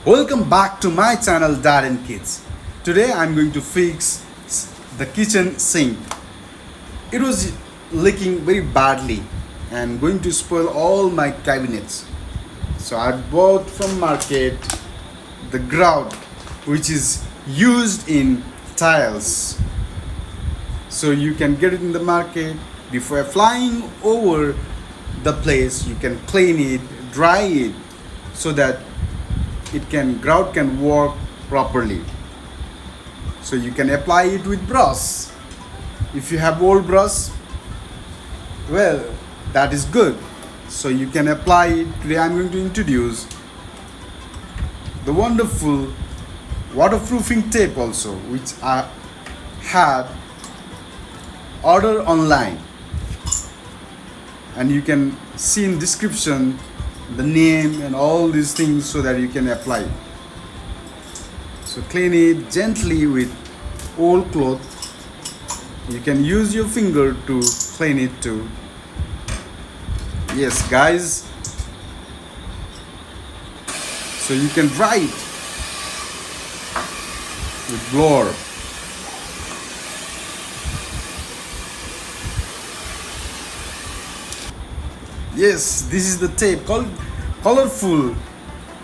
Welcome back to my channel Dad and Kids. Today I'm going to fix the kitchen sink. It was leaking very badly and going to spoil all my cabinets. So I bought from market the grout, which is used in tiles. So you can get it in the market. Before flying over the place, you can clean it, dry it, so that grout can work properly. So you can apply it with brush. If you have old brush, well, that is good. So you can apply it. Today I'm going to introduce the wonderful waterproofing tape also, which I had ordered online, and you can see in description the name and all these things so that you can apply it. So clean it gently with old cloth. You can use your finger to clean it too. Yes guys, so you can dry it with blower. Yes, this is the tape called colorful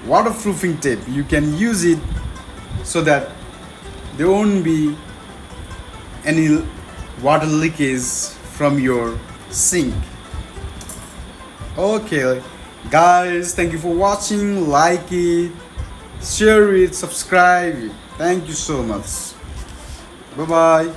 waterproofing tape. You can use it so that there won't be any water leakage from your sink. Okay guys, thank you for watching. Like it, share it, subscribe it. Thank you so much. Bye bye.